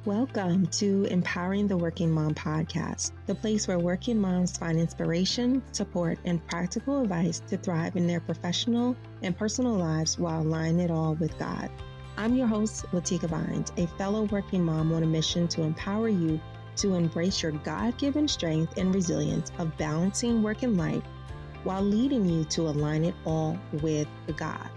Welcome to Empowering the Working Mom podcast, the place where working moms find inspiration, support, and practical advice to thrive in their professional and personal lives while aligning it all with God. I'm your host, Latika Vines, a fellow working mom on a mission to empower you to embrace your God-given strength and resilience of balancing work and life while leading you to align it all with God.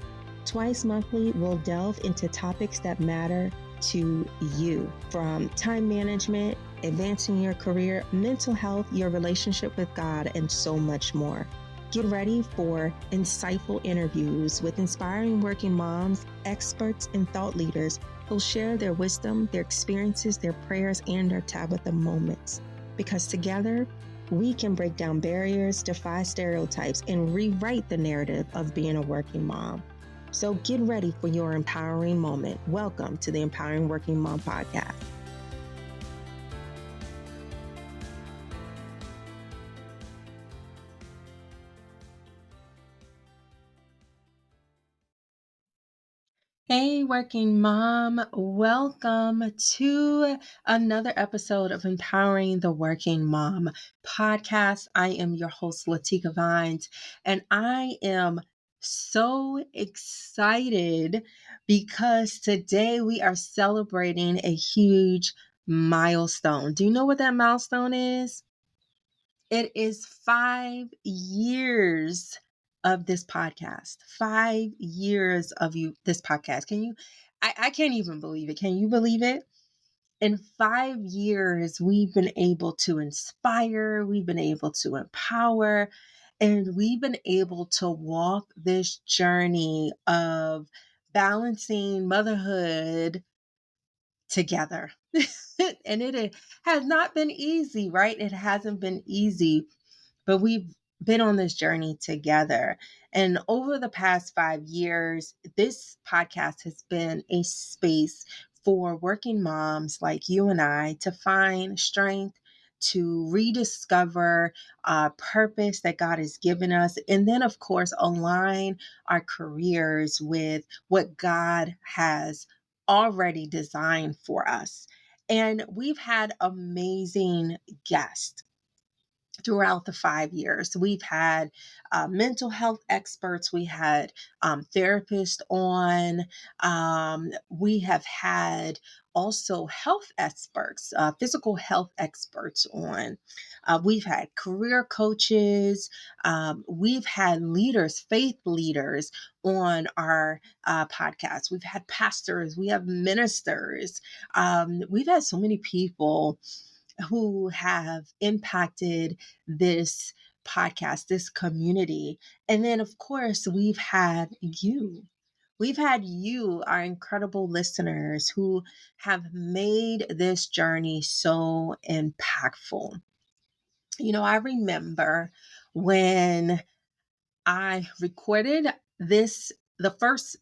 Twice monthly, we'll delve into topics that matter to you, from time management, advancing your career, mental health, your relationship with God, and so much more. Get ready for insightful interviews with inspiring working moms, experts, and thought leaders who'll share their wisdom, their experiences, their prayers, and their Tabitha moments. Because together, we can break down barriers, defy stereotypes, and rewrite the narrative of being a working mom. So get ready for your empowering moment. Welcome to the Empowering Working Mom podcast. Hey, working mom, welcome to another episode of Empowering the Working Mom podcast. I am your host, Latika Vines, and I am so excited because today we are celebrating a huge milestone. Do you know what that milestone is? It is 5 years of this podcast. 5 years of this podcast. I can't even believe it. Can you believe it? In 5 years, we've been able to inspire, we've been able to empower, and we've been able to walk this journey of balancing motherhood together. And it has not been easy, right? It hasn't been easy, but we've been on this journey together. And over the past 5 years, this podcast has been a space for working moms like you and I to find strength, to rediscover purpose that God has given us, and then, of course, align our careers with what God has already designed for us. And we've had amazing guests throughout the 5 years. We've had mental health experts, we had therapists on, we have had also health experts, physical health experts on. We've had career coaches, we've had leaders, faith leaders on our podcast. We've had pastors, we have ministers. We've had so many people who have impacted this podcast, this community. And then, of course, we've had you. We've had you, our incredible listeners, who have made this journey so impactful. You know, I remember when I recorded the first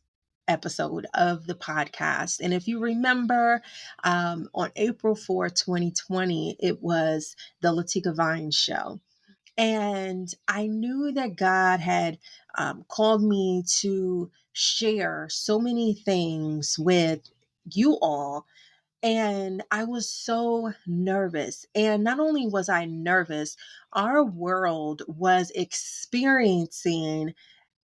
episode of the podcast. And if you remember, on April 4, 2020, it was the Latika Vines show. And I knew that God had called me to share so many things with you all. And I was so nervous. And not only was I nervous, our world was experiencing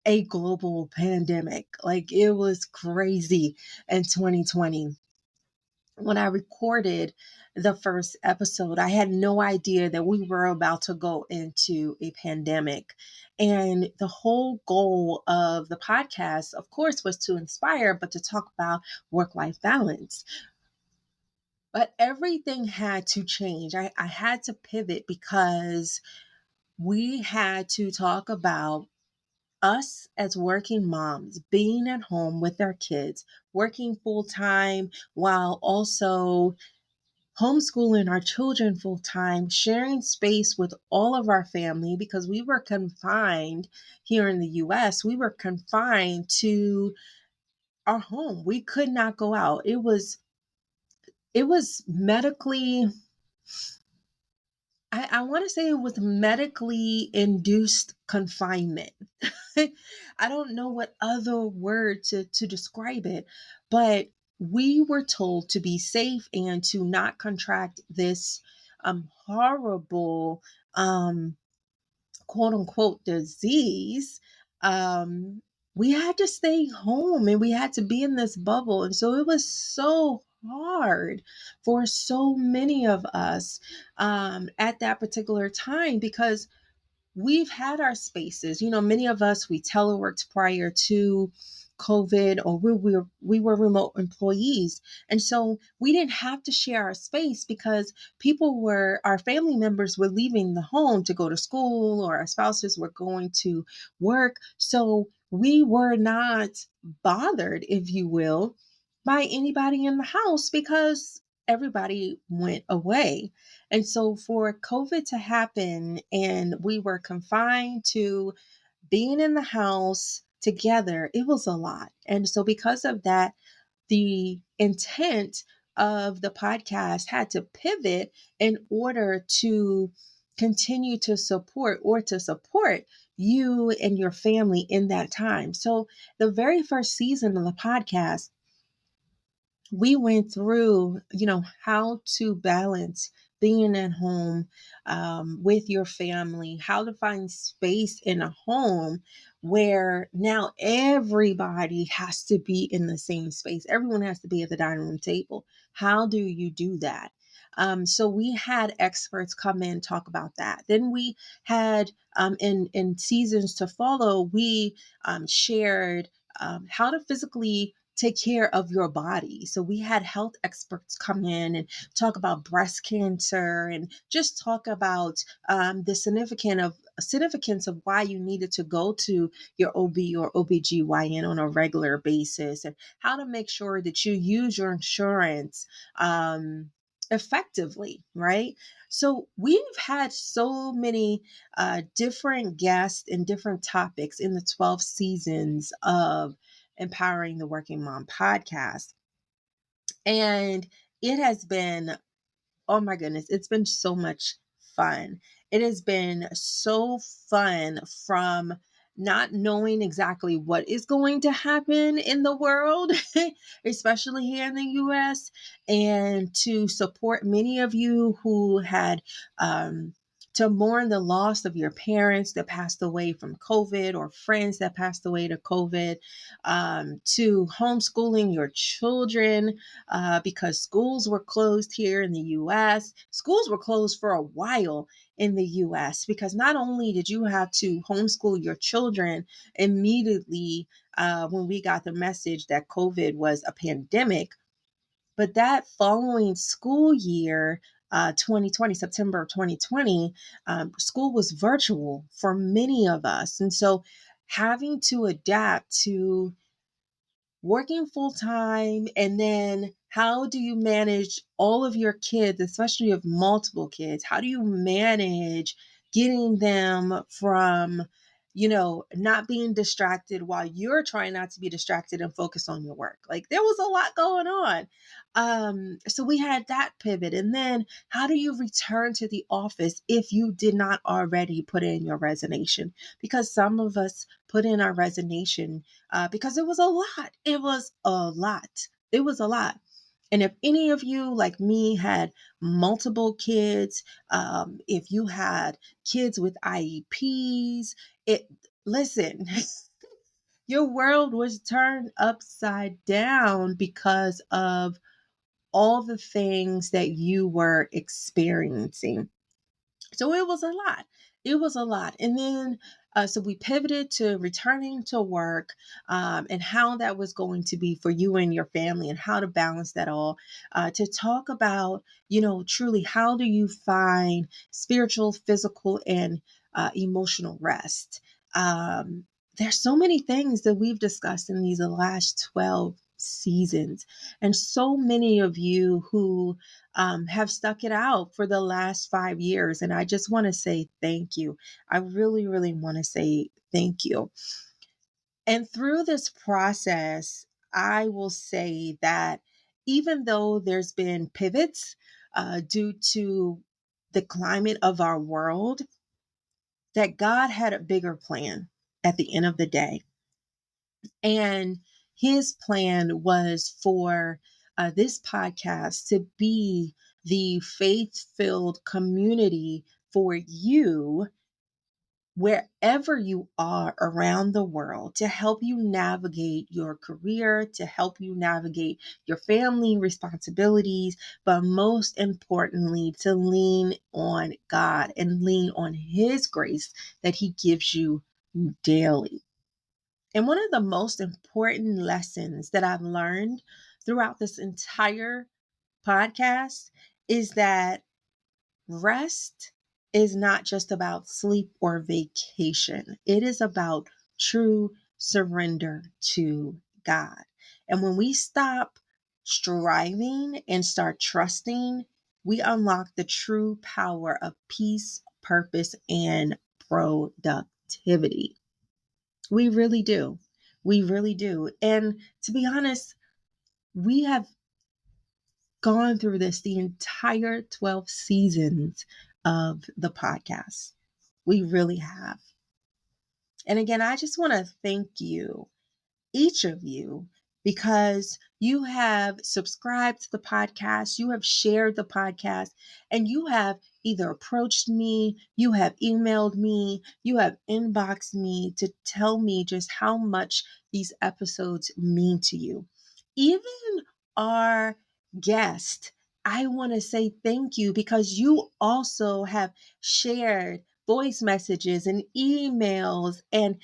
a global pandemic. Like, it was crazy in 2020. When I recorded the first episode, I had no idea that we were about to go into a pandemic. And the whole goal of the podcast, of course, was to inspire, but to talk about work-life balance. But everything had to change. I had to pivot because we had to talk about us as working moms being at home with our kids, working full time while also homeschooling our children full time, sharing space with all of our family because we were confined here in the US. We were confined to our home. We could not go out. It was medically, I want to say it was medically induced confinement. I don't know what other word to describe it, but we were told to be safe and to not contract this horrible um, quote unquote disease, um, we had to stay home and we had to be in this bubble. And so it was so hard for so many of us at that particular time because we've had our spaces. Many of us, we teleworked prior to COVID, or we were remote employees. And so we didn't have to share our space because our family members were leaving the home to go to school, or our spouses were going to work. So we were not bothered, if you will, by anybody in the house because everybody went away. And so for COVID to happen and we were confined to being in the house together, it was a lot. And so because of that, the intent of the podcast had to pivot in order to continue to support you and your family in that time. So the very first season of the podcast, we went through, how to balance being at home with your family, how to find space in a home where now everybody has to be in the same space. Everyone has to be at the dining room table. How do you do that? So we had experts come in talk about that. Then we had in seasons to follow, we shared how to physically take care of your body. So we had health experts come in and talk about breast cancer and just talk about the significance of why you needed to go to your OB or OBGYN on a regular basis, and how to make sure that you use your insurance effectively, right? So we've had so many different guests and different topics in the 12 seasons of Empowering the Working Mom podcast. And it has been, oh my goodness, it's been so much fun. It has been so fun from not knowing exactly what is going to happen in the world, especially here in the US, and to support many of you who had to mourn the loss of your parents that passed away from COVID, or friends that passed away to COVID, to homeschooling your children because schools were closed here in the US. Schools were closed for a while in the US because not only did you have to homeschool your children immediately when we got the message that COVID was a pandemic, but that following school year, 2020, September 2020, school was virtual for many of us. And so having to adapt to working full time, and then how do you manage all of your kids, especially if multiple kids? How do you manage getting them from, not being distracted while you're trying not to be distracted and focus on your work? Like, there was a lot going on. So we had that pivot. And then how do you return to the office if you did not already put in your resignation? Because some of us put in our resignation because it was a lot. It was a lot. It was a lot. And if any of you, like me, had multiple kids, if you had kids with IEPs, listen, your world was turned upside down because of all the things that you were experiencing. So it was a lot. It was a lot. And then, so we pivoted to returning to work, and how that was going to be for you and your family, and how to balance that all, to talk about, truly how do you find spiritual, physical, and emotional rest. Um, there's so many things that we've discussed in these last 12 seasons, and so many of you who have stuck it out for the last 5 years. And I just want to say thank you. I really, really want to say thank you. And through this process, I will say that even though there's been pivots due to the climate of our world, that God had a bigger plan at the end of the day. And his plan was for this podcast to be the faith-filled community for you wherever you are around the world, to help you navigate your career, to help you navigate your family responsibilities, but most importantly, to lean on God and lean on His grace that He gives you daily. And one of the most important lessons that I've learned throughout this entire podcast is that rest is not just about sleep or vacation. It is about true surrender to God. And when we stop striving and start trusting, we unlock the true power of peace, purpose, and productivity. We really do. We really do. And to be honest, we have gone through this the entire 12 seasons of the podcast. We really have. And again, I just want to thank you, each of you, because you have subscribed to the podcast, you have shared the podcast, and you have either approached me, you have emailed me, you have inboxed me to tell me just how much these episodes mean to you. Even our guest, I want to say thank you because you also have shared voice messages and emails and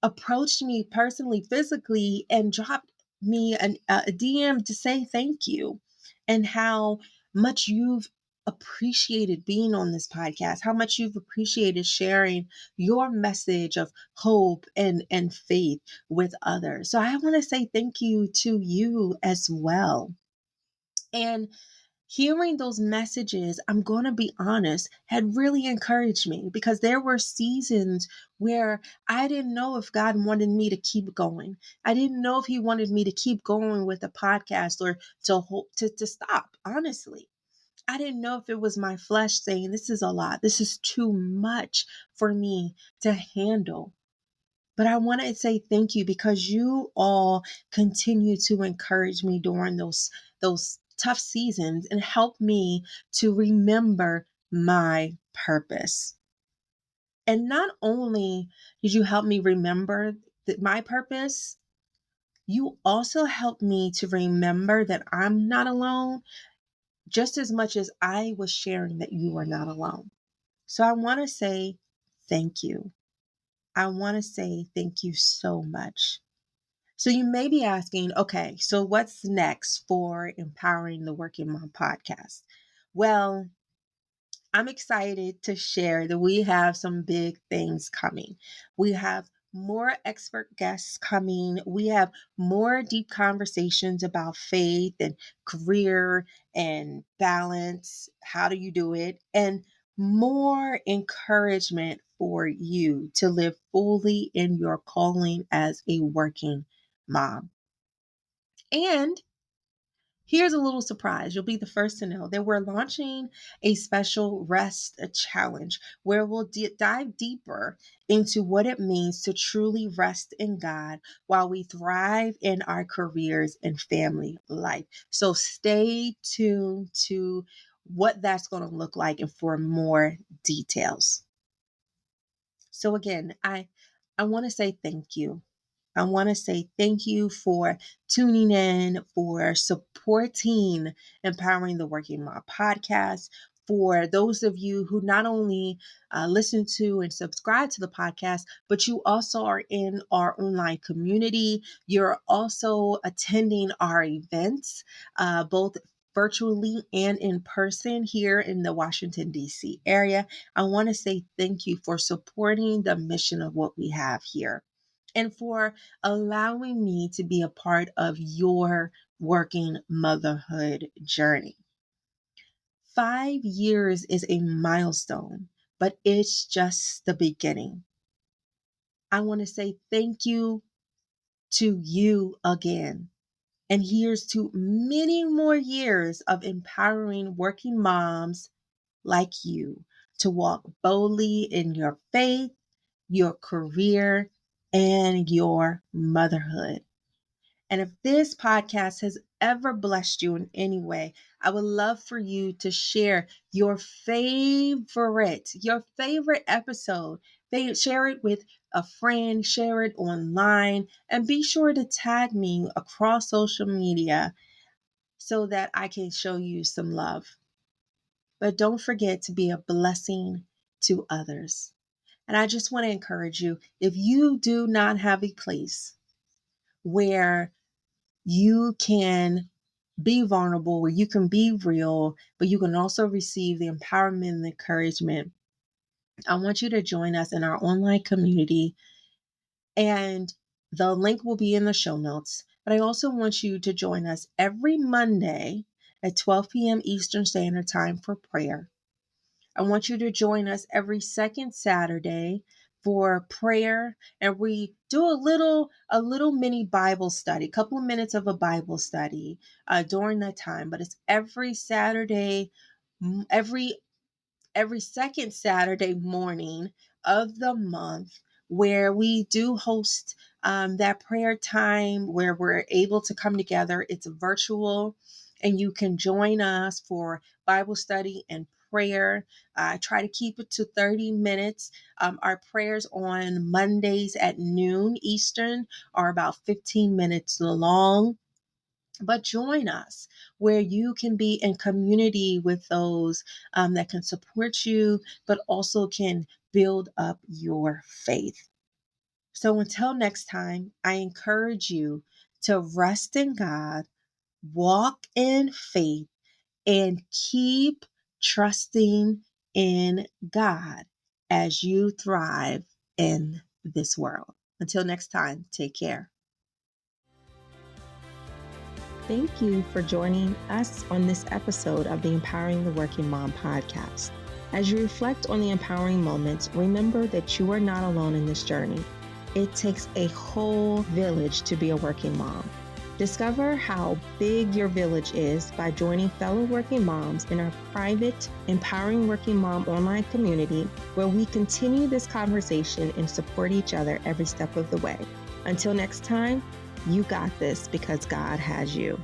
approached me personally, physically, and dropped me a DM to say thank you and how much you've appreciated being on this podcast, how much you've appreciated sharing your message of hope and faith with others. So I want to say thank you to you as well. And hearing those messages, I'm going to be honest, had really encouraged me because there were seasons where I didn't know if God wanted me to keep going. I didn't know if He wanted me to keep going with the podcast or to stop, honestly. I didn't know if it was my flesh saying, this is a lot. This is too much for me to handle. But I want to say thank you because you all continue to encourage me during those tough seasons and help me to remember my purpose. And not only did you help me remember my purpose, you also helped me to remember that I'm not alone just as much as I was sharing that you are not alone. So I want to say thank you. I want to say thank you so much. So you may be asking, okay, so what's next for Empowering the Working Mom podcast? Well, I'm excited to share that we have some big things coming. We have more expert guests coming. We have more deep conversations about faith and career and balance. How do you do it? And more encouragement for you to live fully in your calling as a working mom. And here's a little surprise. You'll be the first to know that we're launching a special rest challenge where we'll dive deeper into what it means to truly rest in God while we thrive in our careers and family life. So stay tuned to what that's going to look like and for more details. So again, I want to say thank you. I want to say thank you for tuning in, for supporting Empowering the Working Mom podcast. For those of you who not only listen to and subscribe to the podcast, but you also are in our online community. You're also attending our events, both virtually and in person here in the Washington, D.C. area. I want to say thank you for supporting the mission of what we have here and for allowing me to be a part of your working motherhood journey. 5 years is a milestone, but it's just the beginning. I want to say thank you to you again. And here's to many more years of empowering working moms like you to walk boldly in your faith, your career, and your motherhood. And if this podcast has ever blessed you in any way, I would love for you to share your favorite episode. Share it with a friend, share it online, and be sure to tag me across social media so that I can show you some love. But don't forget to be a blessing to others. And I just want to encourage you, if you do not have a place where you can be vulnerable, where you can be real, but you can also receive the empowerment and encouragement, I want you to join us in our online community. And the link will be in the show notes. But I also want you to join us every Monday at 12 p.m. Eastern Standard Time for prayer. I want you to join us every second Saturday for prayer, and we do a little mini Bible study, a couple of minutes of a Bible study during that time. But it's every Saturday, every second Saturday morning of the month, where we do host that prayer time where we're able to come together. It's virtual, and you can join us for Bible study and prayer. I try to keep it to 30 minutes. Our prayers on Mondays at noon Eastern are about 15 minutes long. But join us where you can be in community with those that can support you, but also can build up your faith. So until next time, I encourage you to rest in God, walk in faith, and keep trusting in God as you thrive in this world. Until next time, take care. Thank you for joining us on this episode of the Empowering the Working Mom podcast. As you reflect on the empowering moments, remember that you are not alone in this journey. It takes a whole village to be a working mom. Discover how big your village is by joining fellow working moms in our private Empowering Working Mom online community, where we continue this conversation and support each other every step of the way. Until next time, you got this because God has you.